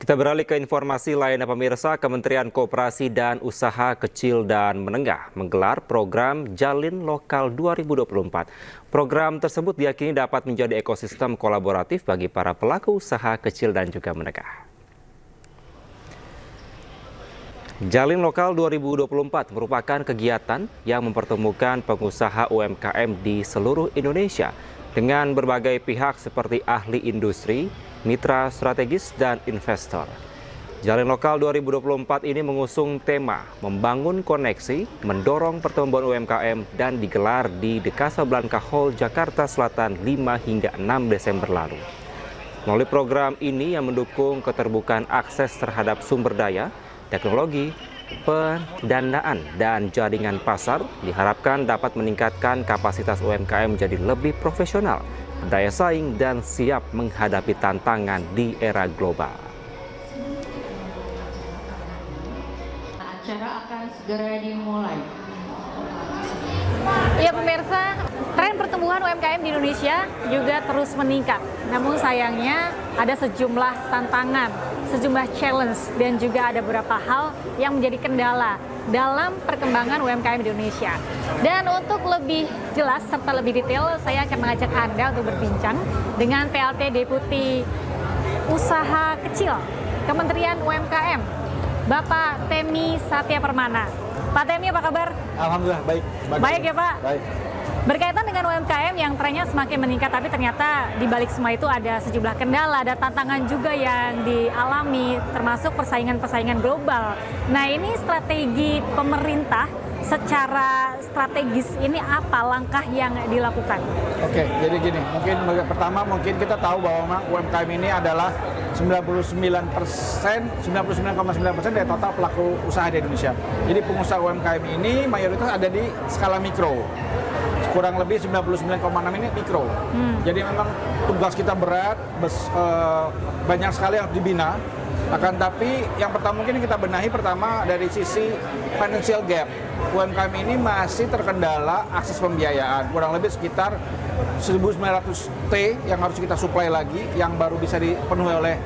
Kita beralih ke informasi lainnya pemirsa, Kementerian Koperasi dan Usaha Kecil dan Menengah menggelar program Jalin Lokal 2024. Program tersebut diyakini dapat menjadi ekosistem kolaboratif bagi para pelaku usaha kecil dan juga menengah. Jalin Lokal 2024 merupakan kegiatan yang mempertemukan pengusaha UMKM di seluruh Indonesia dengan berbagai pihak seperti ahli industri, mitra strategis, dan investor. Jalin Lokal 2024 ini mengusung tema membangun koneksi, mendorong pertumbuhan UMKM dan digelar di The Casablanca Hall, Jakarta Selatan 5 hingga 6 Desember lalu. Melalui program ini yang mendukung keterbukaan akses terhadap sumber daya, teknologi, pendanaan, dan jaringan pasar, diharapkan dapat meningkatkan kapasitas UMKM menjadi lebih profesional, berdaya saing, dan siap menghadapi tantangan di era global. Acara akan segera dimulai. Ya pemirsa, tren pertumbuhan UMKM di Indonesia juga terus meningkat. Namun sayangnya ada sejumlah tantangan, sejumlah challenge, dan juga ada beberapa hal yang menjadi kendala dalam perkembangan UMKM di Indonesia. Dan untuk lebih jelas serta lebih detail, saya akan mengajak Anda untuk berbincang dengan PLT Deputi Usaha Kecil Kementerian UMKM, Bapak Temi Satya Permana. Pak Temi, apa kabar? Alhamdulillah, baik. Baik ya Pak? Baik. Berkaitan dengan UMKM yang trennya semakin meningkat, tapi ternyata di balik semua itu ada sejumlah kendala, ada tantangan juga yang dialami, termasuk persaingan-persaingan global. Nah, ini strategi pemerintah secara strategis ini apa langkah yang dilakukan? Oke, jadi gini, pertama kita tahu bahwa memang UMKM ini adalah 99,9% dari total pelaku usaha di Indonesia. Jadi pengusaha UMKM ini mayoritas ada di skala mikro. Kurang lebih 99,6 ini mikro. Jadi memang tugas kita berat, banyak sekali yang harus dibina. Akan tapi yang pertama mungkin kita benahi pertama dari sisi financial gap. UMKM ini masih terkendala akses pembiayaan. Kurang lebih sekitar 1.900 T yang harus kita suplai lagi, yang baru bisa dipenuhi oleh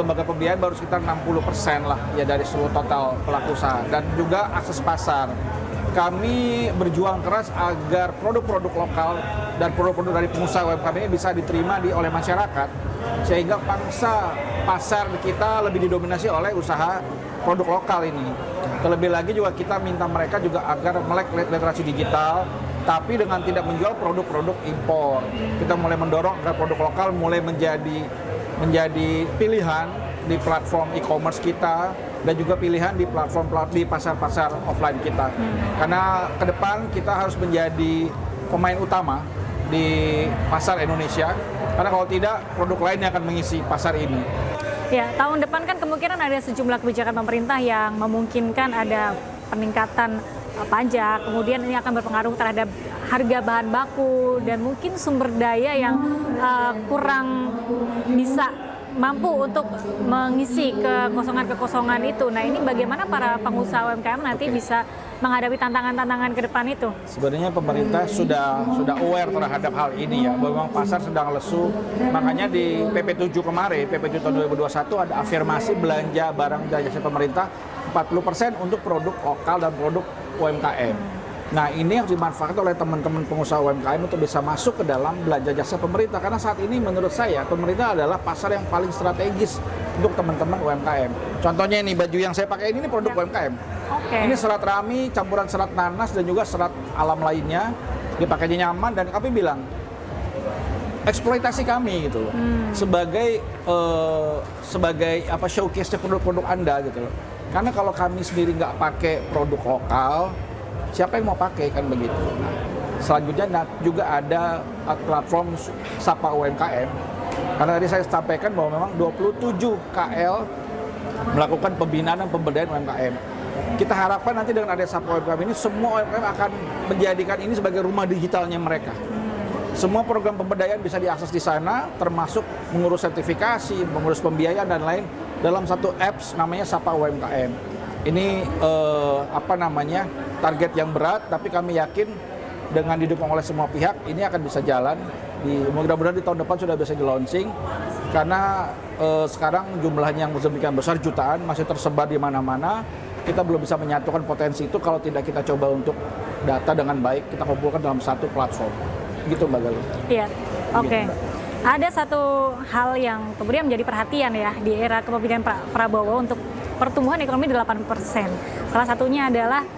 lembaga pembiayaan baru sekitar 60% lah ya dari seluruh total pelaku usaha. Dan juga akses pasar. Kami berjuang keras agar produk-produk lokal dan produk-produk dari pengusaha UMKM ini bisa diterima oleh masyarakat, sehingga pangsa pasar kita lebih didominasi oleh usaha produk lokal ini. Terlebih lagi juga kita minta mereka juga agar melek literasi digital, tapi dengan tidak menjual produk-produk impor. Kita mulai mendorong agar produk lokal mulai menjadi pilihan di platform e-commerce kita, dan juga pilihan di platform di pasar-pasar offline kita. Karena ke depan kita harus menjadi pemain utama di pasar Indonesia, karena kalau tidak produk lain yang akan mengisi pasar ini. Ya, tahun depan kan kemungkinan ada sejumlah kebijakan pemerintah yang memungkinkan ada peningkatan pajak, kemudian ini akan berpengaruh terhadap harga bahan baku dan mungkin sumber daya yang kurang bisa mampu untuk mengisi kekosongan-kekosongan itu. Nah, ini bagaimana para pengusaha UMKM nanti bisa menghadapi tantangan-tantangan ke depan itu? Sebenarnya pemerintah sudah aware terhadap hal ini ya, bahwa memang pasar sedang lesu. Makanya di PP 7 kemarin, PP 7 tahun 2021 ada afirmasi belanja barang dan jasa pemerintah 40% untuk produk lokal dan produk UMKM. Nah, ini harus dimanfaatkan oleh teman-teman pengusaha UMKM untuk bisa masuk ke dalam belanja jasa pemerintah. Karena saat ini menurut saya, pemerintah adalah pasar yang paling strategis untuk teman-teman UMKM. Contohnya ini, baju yang saya pakai ini produk UMKM. Ini serat rami, campuran serat nanas dan juga serat alam lainnya. Dipakainya nyaman, dan kami bilang, eksploitasi kami gitu loh. Sebagai showcase produk-produk Anda gitu loh. Karena kalau kami sendiri nggak pakai produk lokal, siapa yang mau pakai, kan begitu. Nah, selanjutnya juga ada platform Sapa UMKM. Karena tadi saya sampaikan bahwa memang 27 KL melakukan pembinaan dan pemberdayaan UMKM. Kita harapkan nanti dengan ada Sapa UMKM ini, semua UMKM akan menjadikan ini sebagai rumah digitalnya mereka. Semua program pemberdayaan bisa diakses di sana, termasuk mengurus sertifikasi, mengurus pembiayaan dan lain dalam satu apps namanya Sapa UMKM. Ini target yang berat, tapi kami yakin dengan didukung oleh semua pihak ini akan bisa jalan. Mudah-mudahan di tahun depan sudah bisa di launching, karena sekarang jumlahnya yang sedemikian besar, jutaan, masih tersebar di mana-mana. Kita belum bisa menyatukan potensi itu kalau tidak kita coba untuk data dengan baik, kita kumpulkan dalam satu platform. Gitu Mbak Galuh. Iya, oke. Gitu, Mbak. Ada satu hal yang kemudian menjadi perhatian ya di era kepemimpinan Pak Prabowo untuk pertumbuhan ekonomi 8%. Salah satunya adalah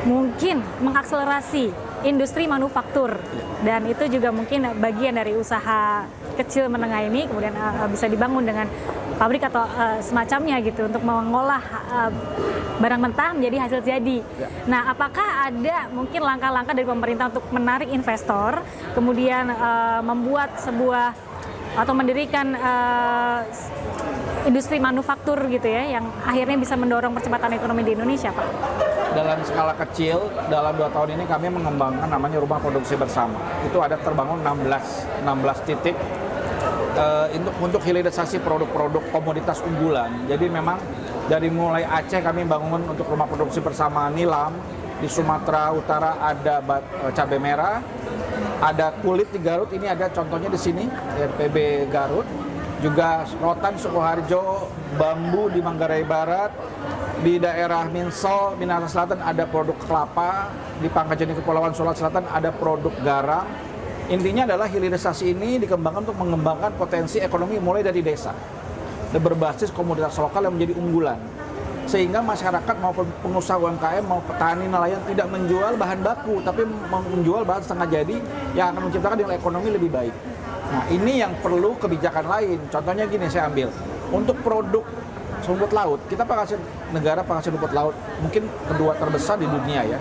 mungkin mengakselerasi industri manufaktur, dan itu juga mungkin bagian dari usaha kecil menengah ini kemudian bisa dibangun dengan pabrik atau semacamnya gitu untuk mengolah barang mentah menjadi hasil jadi. Nah, apakah ada mungkin langkah-langkah dari pemerintah untuk menarik investor, kemudian membuat sebuah atau mendirikan industri manufaktur gitu ya, yang akhirnya bisa mendorong percepatan ekonomi di Indonesia, Pak? Dalam skala kecil, dalam 2 tahun ini kami mengembangkan namanya rumah produksi bersama. Itu ada terbangun 16 titik untuk hilirisasi produk-produk komoditas unggulan. Jadi memang dari mulai Aceh kami bangun untuk rumah produksi bersama nilam, di Sumatera Utara ada cabai merah, ada kulit di Garut, ini ada contohnya di sini, RPB Garut, juga rotan Sukoharjo, bambu di Manggarai Barat, di daerah Minsol, Minahasa Selatan ada produk kelapa, di Pangkajeni Kepulauan Sulawesi Selatan ada produk garam. Intinya adalah hilirisasi ini dikembangkan untuk mengembangkan potensi ekonomi mulai dari desa dan berbasis komoditas lokal yang menjadi unggulan. Sehingga masyarakat maupun pengusaha UMKM mau petani nelayan tidak menjual bahan baku, tapi menjual bahan setengah jadi yang akan menciptakan nilai ekonomi lebih baik. Nah, ini yang perlu kebijakan lain. Contohnya gini, saya ambil. Untuk produk rumput laut, kita negara penghasil rumput laut mungkin kedua terbesar di dunia ya.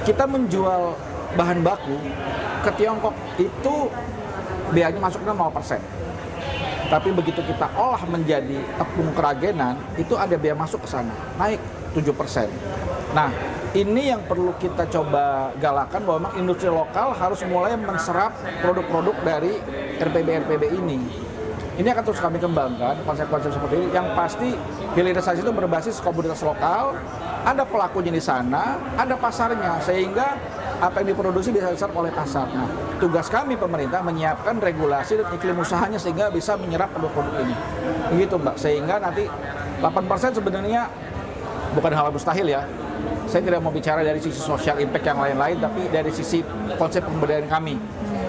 Kita menjual bahan baku ke Tiongkok itu biayanya masuknya 0%. Tapi begitu kita olah menjadi tepung keragenan, itu ada biaya masuk ke sana, naik 7%. Nah, ini yang perlu kita coba galakan, bahwa memang industri lokal harus mulai menserap produk-produk dari RPB ini. Ini akan terus kami kembangkan, konsep-konsep seperti ini. Yang pasti hilirisasi itu berbasis komoditas lokal, ada pelakunya di sana, ada pasarnya, sehingga apa yang diproduksi bisa diserap oleh pasar. Nah, tugas kami pemerintah menyiapkan regulasi dan iklim usahanya sehingga bisa menyerap produk-produk ini. Begitu Mbak, sehingga nanti 8% sebenarnya bukan hal mustahil ya. Saya tidak mau bicara dari sisi social impact yang lain-lain, tapi dari sisi konsep pemberdayaan kami.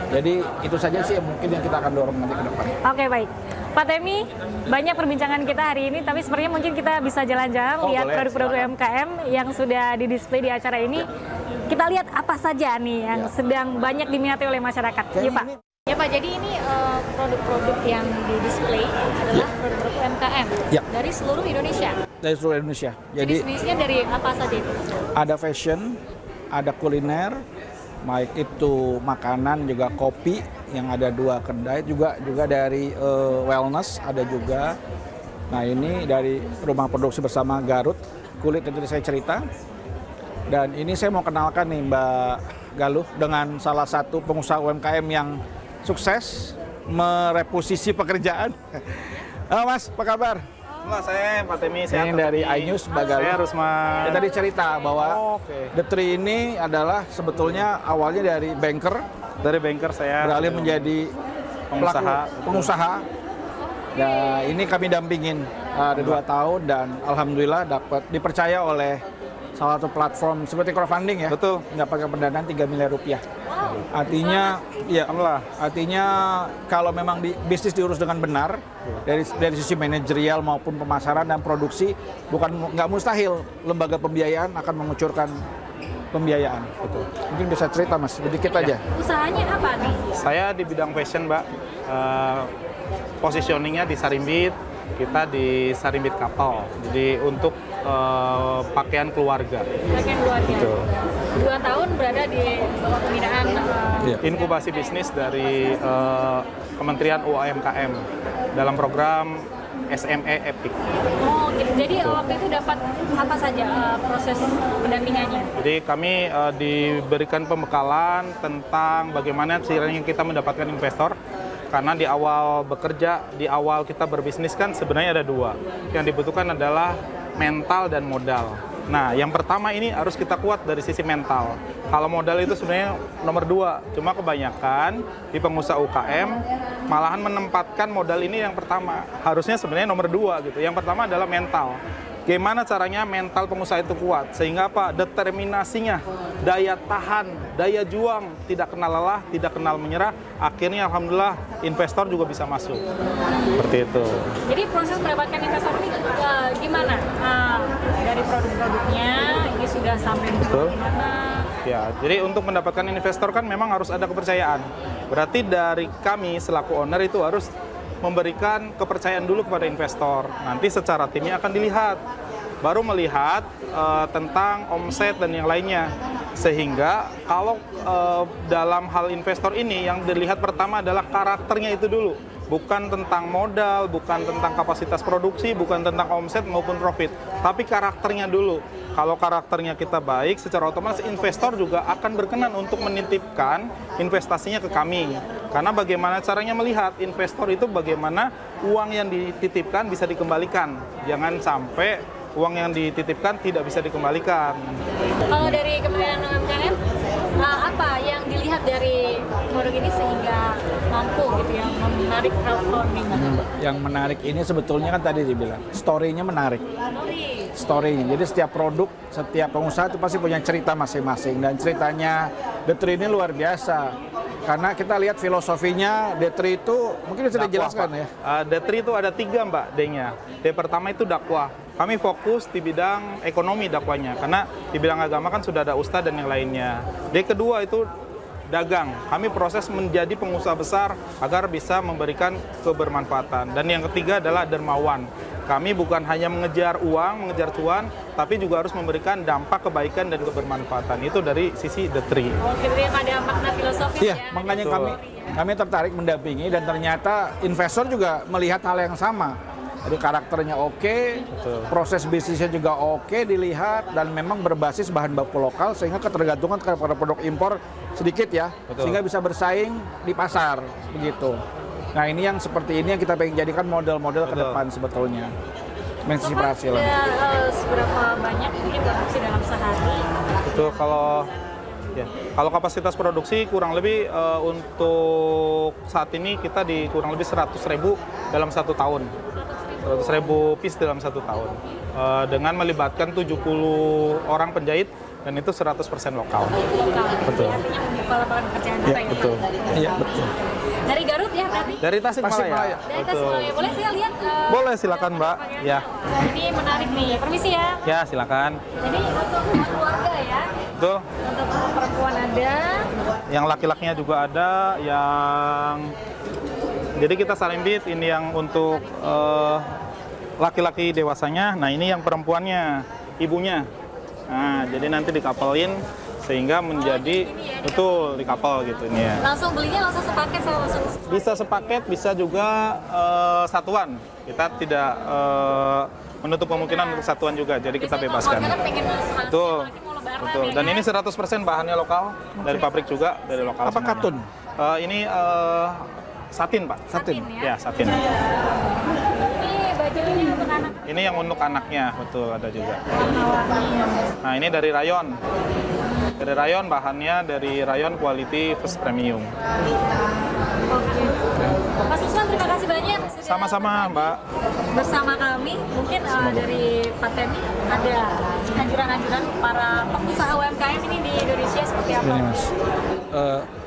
Jadi itu saja sih mungkin yang kita akan dorong nanti ke depan. Oke, baik. Pak Temi, banyak perbincangan kita hari ini, tapi sebenarnya mungkin kita bisa jalan-jalan lihat produk-produk UMKM yang sudah didisplay di acara ini. Kita lihat apa saja nih yang sedang banyak diminati oleh masyarakat. Iya Pak. Ya Pak, jadi ini produk-produk yang didisplay adalah produk-produk UMKM dari seluruh Indonesia. Dari seluruh Indonesia. Jadi jenis-jenisnya dari apa saja itu? Ada fashion, ada kuliner, baik itu makanan juga kopi yang ada 2 kedai, juga dari wellness ada juga. Nah, ini dari rumah produksi bersama Garut, kulit yang tadi saya cerita. Dan ini saya mau kenalkan nih Mbak Galuh dengan salah satu pengusaha UMKM yang sukses mereposisi pekerjaan. Halo Mas, apa kabar? Halo, saya Pak Temi. Saya dari iNews, Mbak Galuh. Saya Rusma. Ya, tadi cerita bahwa The Tree ini adalah sebetulnya awalnya dari banker. Dari banker saya beralih menjadi pengusaha. Ya, ini kami dampingin ada 2 tahun dan alhamdulillah dapat dipercaya oleh salah satu platform seperti crowdfunding ya. Betul. Mendapatkan pendanaan 3 miliar rupiah. Artinya, artinya kalau memang bisnis diurus dengan benar dari sisi manajerial maupun pemasaran dan produksi, nggak mustahil lembaga pembiayaan akan mengucurkan pembiayaan. Betul. Mungkin bisa cerita Mas, sedikit aja. Usahanya apa nih? Saya di bidang fashion, Mbak. Positioningnya di Sarimbit, kita di Sarimbit Couple. Jadi untuk pakaian keluarga. Pakaian keluarga. Betul. 2 tahun berada di bawah pembinaan inkubasi bisnis dari Kementerian UMKM dalam program SME Epic. Oh, gitu. Jadi waktu itu dapat apa saja proses pendampingannya? Jadi kami diberikan pembekalan tentang bagaimana caranya kita mendapatkan investor. Karena di awal bekerja, di awal kita berbisnis kan sebenarnya ada 2. Yang dibutuhkan adalah mental dan modal. Nah, yang pertama ini harus kita kuat dari sisi mental. Kalau modal itu sebenarnya nomor 2. Cuma kebanyakan di pengusaha UKM malahan menempatkan modal ini yang pertama. Harusnya sebenarnya nomor 2 gitu. Yang pertama adalah mental. Gimana caranya mental pengusaha itu kuat? Sehingga apa? Determinasinya, daya tahan, daya juang, tidak kenal lelah, tidak kenal menyerah. Akhirnya alhamdulillah investor juga bisa masuk. Seperti itu. Jadi proses mendapatkan investor ini gimana? Dari produk-produknya ini sudah sampai di mana? Ya, jadi untuk mendapatkan investor kan memang harus ada kepercayaan. Berarti dari kami selaku owner itu harus memberikan kepercayaan dulu kepada investor. Nanti secara timnya akan dilihat. Baru melihat tentang omset dan yang lainnya. Sehingga kalau dalam hal investor ini yang dilihat pertama adalah karakternya itu dulu. Bukan tentang modal, bukan tentang kapasitas produksi, bukan tentang omset maupun profit. Tapi karakternya dulu. Kalau karakternya kita baik, secara otomatis investor juga akan berkenan untuk menitipkan investasinya ke kami. Karena bagaimana caranya melihat investor itu bagaimana uang yang dititipkan bisa dikembalikan. Jangan sampai uang yang dititipkan tidak bisa dikembalikan. Kalau dari Kementerian UMKM, apa yang dilihat dari produk ini sehingga mampu gitu ya menarik crowdfunding? Yang menarik ini sebetulnya kan tadi dibilang, story-nya menarik. Story-nya. Jadi setiap produk, setiap pengusaha itu pasti punya cerita masing-masing. Dan ceritanya The Tree ini luar biasa. Karena kita lihat filosofinya The Tree itu, mungkin bisa dijelaskan ya? The Tree itu ada 3 Mbak D-nya. D pertama itu dakwah. Kami fokus di bidang ekonomi dakwanya. Karena di bidang agama kan sudah ada ustadz dan yang lainnya. D kedua itu dagang. Kami proses menjadi pengusaha besar agar bisa memberikan kebermanfaatan. Dan yang ketiga adalah dermawan. Kami bukan hanya mengejar uang, mengejar cuan, tapi juga harus memberikan dampak kebaikan dan kebermanfaatan. Itu dari sisi The Tree. Oke, jadi ada makna filosofis Iya, ya. makanya Betul. kami tertarik mendampingi dan ternyata investor juga melihat hal yang sama. Jadi karakternya oke, proses bisnisnya juga oke dilihat dan memang berbasis bahan baku lokal sehingga ketergantungan kepada produk impor sedikit ya, sehingga bisa bersaing di pasar begitu. Nah ini yang seperti ini yang kita pengen jadikan model-model ke depan sebetulnya. Mensiprasi lah. Ada seberapa banyak mungkin produksi dalam sehari? Itu kalau kapasitas produksi kurang lebih untuk saat ini kita di kurang lebih 100.000 dalam 1 tahun. 100.000 piece dalam 1 tahun. Dengan melibatkan 70 orang penjahit dan itu 100% lokal. Betul. Artinya membuka lapangan pekerjaan juga ya. Betul. Iya betul. Dari Garut ya berarti? Dari Tasikmalaya. Dari Tasikmalaya. Boleh saya lihat? Boleh, silakan Mbak. Ya. Ini menarik nih. Permisi ya. Ya, silakan. Jadi untuk keluarga ya. Betul. Untuk perempuan ada. Yang laki-lakinya juga ada, yang jadi kita salimbit ini yang untuk laki-laki dewasanya. Nah, ini yang perempuannya, ibunya. Nah, jadi nanti dikapelin sehingga menjadi betul dikapel gitu ini ya. Langsung belinya langsung sepaket sama langsung. Bisa sepaket, bisa juga satuan. Kita tidak menutup kemungkinan untuk satuan juga, jadi kita bebaskan. Kan pengen Betul. Betul. Dan ini 100% bahannya lokal, dari pabrik juga, dari lokal. Apa semuanya. katun? Ini satin, Pak. Satin. Ya, satin. Ini bajunya untuk anak. Ini yang untuk anaknya, betul ada juga. Warna-warni. Nah, ini dari rayon. Dari rayon, bahannya dari rayon quality first premium. Oke. Mas Usman, terima kasih banyak sudah Sama-sama, Mbak. bersama kami. Mungkin dari Pak Temi ada anjuran-anjuran para pengusaha UMKM ini di Indonesia seperti apa? Ini Mas,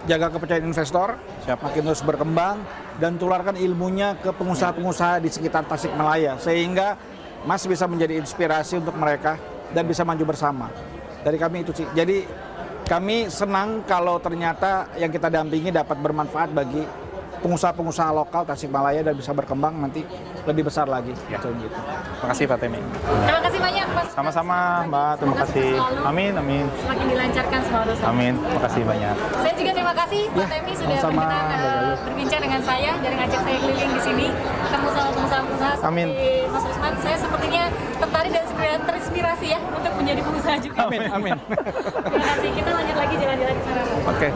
jaga kepercayaan investor, makin terus berkembang dan tularkan ilmunya ke pengusaha-pengusaha di sekitar Tasikmalaya sehingga Mas bisa menjadi inspirasi untuk mereka dan bisa maju bersama. Dari kami itu sih. Jadi kami senang kalau ternyata yang kita dampingi dapat bermanfaat bagi pengusaha-pengusaha lokal Tasikmalaya dan bisa berkembang nanti lebih besar lagi. Ya. Gitu. Terima kasih, Pak Temi. Terima kasih banyak, Mas. Sama-sama, Mbak. Terima kasih. Amin, amin. Semakin dilancarkan semua urusan. Amin. Terima kasih banyak. Saya juga terima kasih Pak Temi sudah sama-sama, berkenan Mbak Galuh. berbincang dengan saya dan ngajak saya keliling di sini ketemu sama pengusaha-pengusaha Amin. seperti Mas Usman. Saya sepertinya tertarik dan terinspirasi ya untuk menjadi pengusaha juga. Amin, amin. Terima kasih. Kita lanjut lagi jalan-jalan ke sana. Oke.